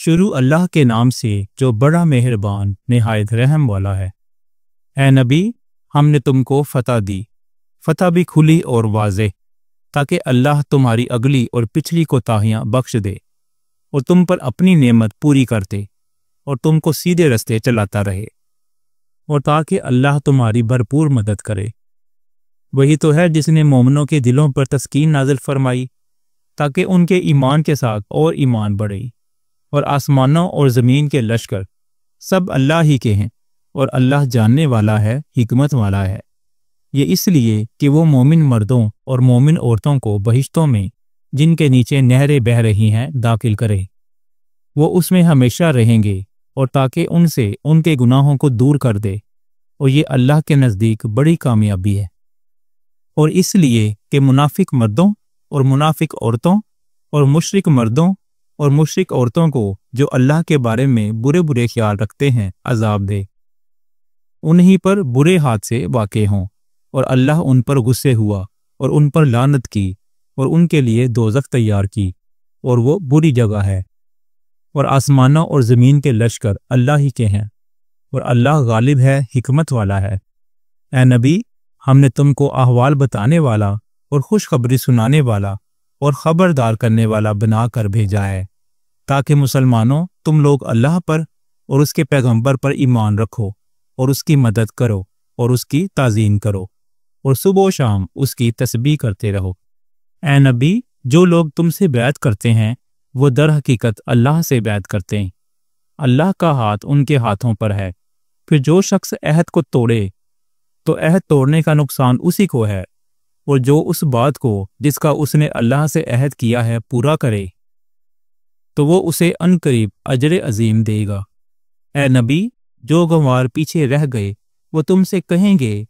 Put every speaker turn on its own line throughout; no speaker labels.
شروع اللہ کے نام سے جو بڑا مہربان نہایت رحم والا ہے۔ اے نبی، ہم نے تم کو فتح دی، فتح بھی کھلی اور واضح، تاکہ اللہ تمہاری اگلی اور پچھلی کوتاہیاں بخش دے اور تم پر اپنی نعمت پوری کرتے اور تم کو سیدھے رستے چلاتا رہے، اور تاکہ اللہ تمہاری بھرپور مدد کرے۔ وہی تو ہے جس نے مومنوں کے دلوں پر تسکین نازل فرمائی تاکہ ان کے ایمان کے ساتھ اور ایمان بڑھے، اور آسمانوں اور زمین کے لشکر سب اللہ ہی کے ہیں، اور اللہ جاننے والا ہے، حکمت والا ہے۔ یہ اس لیے کہ وہ مومن مردوں اور مومن عورتوں کو بہشتوں میں جن کے نیچے نہریں بہہ رہی ہیں داخل کرے، وہ اس میں ہمیشہ رہیں گے، اور تاکہ ان سے ان کے گناہوں کو دور کر دے، اور یہ اللہ کے نزدیک بڑی کامیابی ہے۔ اور اس لیے کہ منافق مردوں اور منافق عورتوں اور مشرک مردوں اور مشرک عورتوں کو جو اللہ کے بارے میں برے برے خیال رکھتے ہیں عذاب دے، انہی پر برے ہاتھ سے واقع ہوں، اور اللہ ان پر غصے ہوا اور ان پر لعنت کی اور ان کے لیے دوزخ تیار کی، اور وہ بری جگہ ہے۔ اور آسمانوں اور زمین کے لشکر اللہ ہی کے ہیں، اور اللہ غالب ہے، حکمت والا ہے۔ اے نبی، ہم نے تم کو احوال بتانے والا اور خوشخبری سنانے والا اور خبردار کرنے والا بنا کر بھیجا ہے، تاکہ مسلمانوں تم لوگ اللہ پر اور اس کے پیغمبر پر ایمان رکھو اور اس کی مدد کرو اور اس کی تعظیم کرو، اور صبح و شام اس کی تسبیح کرتے رہو۔ اے نبی، جو لوگ تم سے بیعت کرتے ہیں وہ در حقیقت اللہ سے بیعت کرتے ہیں، اللہ کا ہاتھ ان کے ہاتھوں پر ہے۔ پھر جو شخص عہد کو توڑے تو عہد توڑنے کا نقصان اسی کو ہے، اور جو اس بات کو جس کا اس نے اللہ سے عہد کیا ہے پورا کرے تو وہ اسے عنقریب اجر عظیم دے گا۔ اے نبی، جو گنوار پیچھے رہ گئے وہ تم سے کہیں گے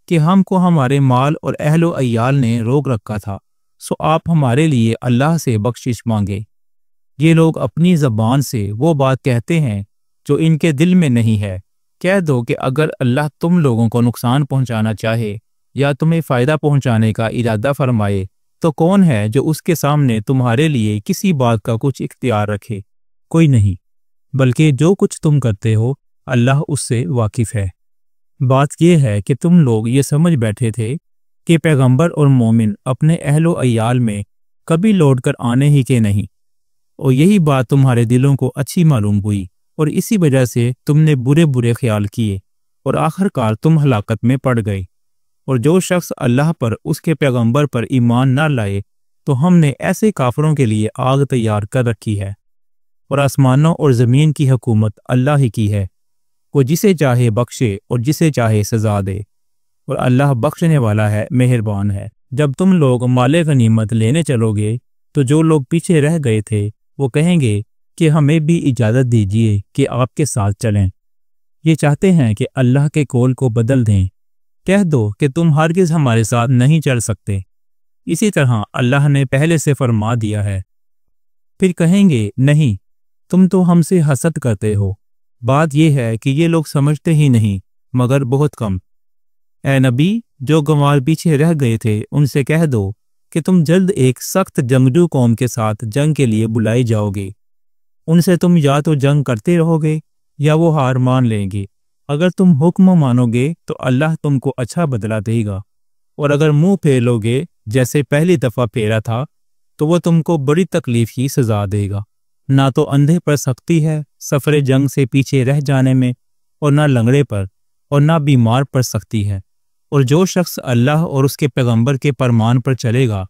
کہ ہم کو ہمارے مال اور اہل و عیال نے روک رکھا تھا، سو آپ ہمارے لیے اللہ سے بخشش مانگے۔ یہ لوگ اپنی زبان سے وہ بات کہتے ہیں جو ان کے دل میں نہیں ہے۔ کہہ دو کہ اگر اللہ تم لوگوں کو نقصان پہنچانا چاہے یا تمہیں فائدہ پہنچانے کا ارادہ فرمائے تو کون ہے جو اس کے سامنے تمہارے لیے کسی بات کا کچھ اختیار رکھے؟ کوئی نہیں، بلکہ جو کچھ تم کرتے ہو اللہ اس سے واقف ہے۔ بات یہ ہے کہ تم لوگ یہ سمجھ بیٹھے تھے کہ پیغمبر اور مومن اپنے اہل و عیال میں کبھی لوٹ کر آنے ہی کے نہیں، اور یہی بات تمہارے دلوں کو اچھی معلوم ہوئی، اور اسی وجہ سے تم نے برے برے خیال کیے، اور آخر کار تم ہلاکت میں پڑ گئے۔ اور جو شخص اللہ پر اس کے پیغمبر پر ایمان نہ لائے تو ہم نے ایسے کافروں کے لیے آگ تیار کر رکھی ہے۔ اور آسمانوں اور زمین کی حکومت اللہ ہی کی ہے، وہ جسے چاہے بخشے اور جسے چاہے سزا دے، اور اللہ بخشنے والا ہے، مہربان ہے۔ جب تم لوگ مال غنیمت لینے چلو گے تو جو لوگ پیچھے رہ گئے تھے وہ کہیں گے کہ ہمیں بھی اجازت دیجیے کہ آپ کے ساتھ چلیں۔ یہ چاہتے ہیں کہ اللہ کے قول کو بدل دیں۔ کہہ دو کہ تم ہرگز ہمارے ساتھ نہیں چل سکتے، اسی طرح اللہ نے پہلے سے فرما دیا ہے۔ پھر کہیں گے نہیں، تم تو ہم سے حسد کرتے ہو۔ بات یہ ہے کہ یہ لوگ سمجھتے ہی نہیں مگر بہت کم۔ اے نبی، جو گنوار پیچھے رہ گئے تھے ان سے کہہ دو کہ تم جلد ایک سخت جنگجو قوم کے ساتھ جنگ کے لیے بلائی جاؤ گے۔ ان سے تم یا تو جنگ کرتے رہو گے یا وہ ہار مان لیں گے۔ اگر تم حکم مانو گے تو اللہ تم کو اچھا بدلہ دے گا، اور اگر منہ پھیر لو گے جیسے پہلی دفعہ پھیرا تھا تو وہ تم کو بڑی تکلیف کی سزا دے گا۔ نہ تو اندھے پر سختی ہے سفر جنگ سے پیچھے رہ جانے میں، اور نہ لنگڑے پر اور نہ بیمار پر سختی ہے۔ اور جو شخص اللہ اور اس کے پیغمبر کے فرمان پر چلے گا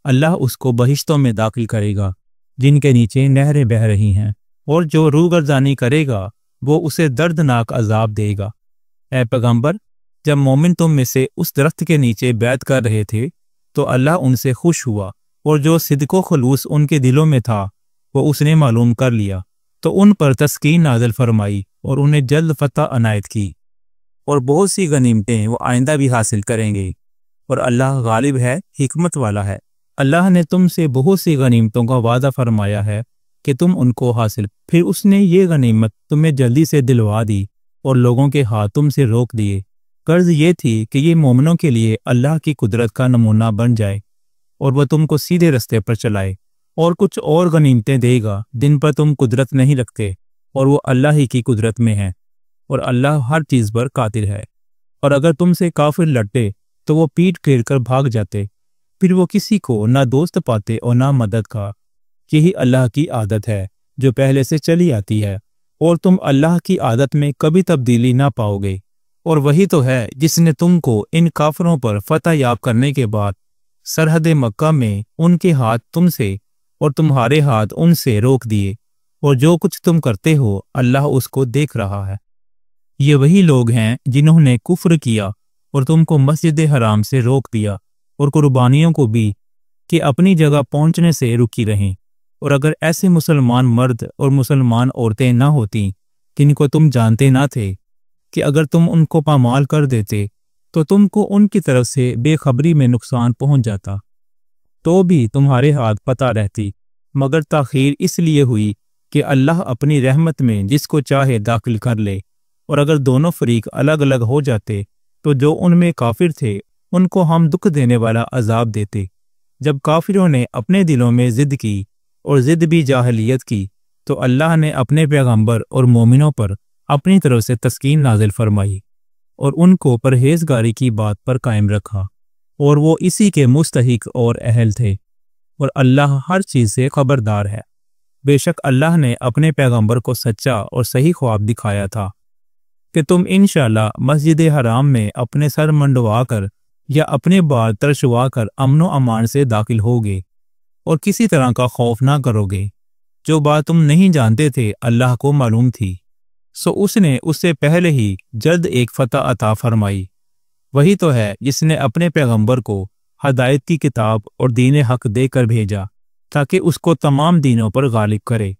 اللہ اس کو بہشتوں میں داخل کرے گا جن کے نیچے نہریں بہہ رہی ہیں، اور جو روگردانی کرے گا وہ اسے دردناک عذاب دے گا۔ اے پیغمبر، جب مومن تم میں سے اس درخت کے نیچے بیعت کر رہے تھے تو اللہ ان سے خوش ہوا، اور جو صدق و خلوص ان کے دلوں میں تھا وہ اس نے معلوم کر لیا، تو ان پر تسکین نازل فرمائی اور انہیں جلد فتح عنایت کی، اور بہت سی غنیمتیں وہ آئندہ بھی حاصل کریں گے، اور اللہ غالب ہے، حکمت والا ہے۔ اللہ نے تم سے بہت سی غنیمتوں کا وعدہ فرمایا ہے کہ تم ان کو حاصل، پھر اس نے یہ غنیمت تمہیں جلدی سے دلوا دی اور لوگوں کے ہاتھ تم سے روک دیے۔ غرض یہ تھی کہ یہ مومنوں کے لیے اللہ کی قدرت کا نمونہ بن جائے اور وہ تم کو سیدھے رستے پر چلائے اور کچھ اور غنیمتیں دے گا جن پر تم قدرت نہیں رکھتے، اور وہ اللہ ہی کی قدرت میں ہے، اور اللہ ہر چیز پر قادر ہے۔ اور اگر تم سے کافر لڑتے تو وہ پیٹ پھیر کر بھاگ جاتے، پھر وہ کسی کو نہ دوست پاتے اور نہ مدد کا۔ یہی اللہ کی عادت ہے جو پہلے سے چلی آتی ہے، اور تم اللہ کی عادت میں کبھی تبدیلی نہ پاؤ گے۔ اور وہی تو ہے جس نے تم کو ان کافروں پر فتح یاب کرنے کے بعد سرحد مکہ میں ان کے ہاتھ تم سے اور تمہارے ہاتھ ان سے روک دیے، اور جو کچھ تم کرتے ہو اللہ اس کو دیکھ رہا ہے۔ یہ وہی لوگ ہیں جنہوں نے کفر کیا اور تم کو مسجد حرام سے روک دیا، اور قربانیوں کو بھی کہ اپنی جگہ پہنچنے سے رکی رہیں۔ اور اگر ایسے مسلمان مرد اور مسلمان عورتیں نہ ہوتیں جن کو تم جانتے نہ تھے کہ اگر تم ان کو پامال کر دیتے تو تم کو ان کی طرف سے بے خبری میں نقصان پہنچ جاتا، تو بھی تمہارے ہاتھ پتہ رہتی، مگر تاخیر اس لیے ہوئی کہ اللہ اپنی رحمت میں جس کو چاہے داخل کر لے۔ اور اگر دونوں فریق الگ الگ ہو جاتے تو جو ان میں کافر تھے ان کو ہم دکھ دینے والا عذاب دیتے۔ جب کافروں نے اپنے دلوں میں ضد کی، اور ضد بھی جاہلیت کی، تو اللہ نے اپنے پیغمبر اور مومنوں پر اپنی طرف سے تسکین نازل فرمائی، اور ان کو پرہیزگاری کی بات پر قائم رکھا، اور وہ اسی کے مستحق اور اہل تھے، اور اللہ ہر چیز سے خبردار ہے۔ بے شک اللہ نے اپنے پیغمبر کو سچا اور صحیح خواب دکھایا تھا کہ تم انشاءاللہ مسجد حرام میں اپنے سر منڈوا کر یا اپنے بال ترشوا کر امن و امان سے داخل ہوگے، اور کسی طرح کا خوف نہ کرو گے۔ جو بات تم نہیں جانتے تھے اللہ کو معلوم تھی، سو اس نے اس سے پہلے ہی جلد ایک فتح عطا فرمائی۔ وہی تو ہے جس نے اپنے پیغمبر کو ہدایت کی کتاب اور دین حق دے کر بھیجا تاکہ اس کو تمام دینوں پر غالب کرے،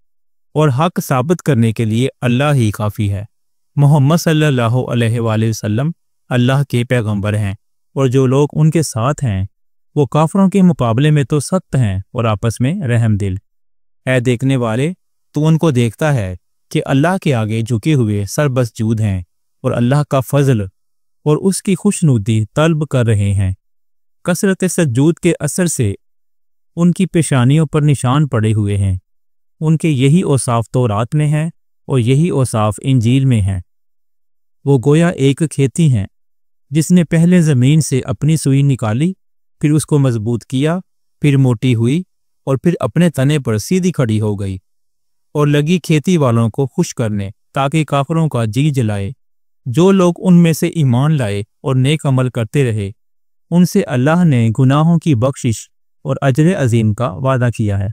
اور حق ثابت کرنے کے لیے اللہ ہی کافی ہے۔ محمد صلی اللہ علیہ وآلہ وسلم اللہ کے پیغمبر ہیں، اور جو لوگ ان کے ساتھ ہیں وہ کافروں کے مقابلے میں تو سخت ہیں اور آپس میں رحم دل۔ اے دیکھنے والے، تو ان کو دیکھتا ہے کہ اللہ کے آگے جھکے ہوئے سر بسجود ہیں، اور اللہ کا فضل اور اس کی خوشنودی طلب کر رہے ہیں۔ کثرت سجود کے اثر سے ان کی پیشانیوں پر نشان پڑے ہوئے ہیں۔ ان کے یہی اوصاف تورات میں ہیں اور یہی اوصاف انجیل میں ہیں۔ وہ گویا ایک کھیتی ہیں جس نے پہلے زمین سے اپنی سوئی نکالی، پھر اس کو مضبوط کیا، پھر موٹی ہوئی، اور پھر اپنے تنے پر سیدھی کھڑی ہو گئی، اور لگی کھیتی والوں کو خوش کرنے تاکہ کافروں کا جی جلائے۔ جو لوگ ان میں سے ایمان لائے اور نیک عمل کرتے رہے، ان سے اللہ نے گناہوں کی بخشش اور اجر عظیم کا وعدہ کیا ہے۔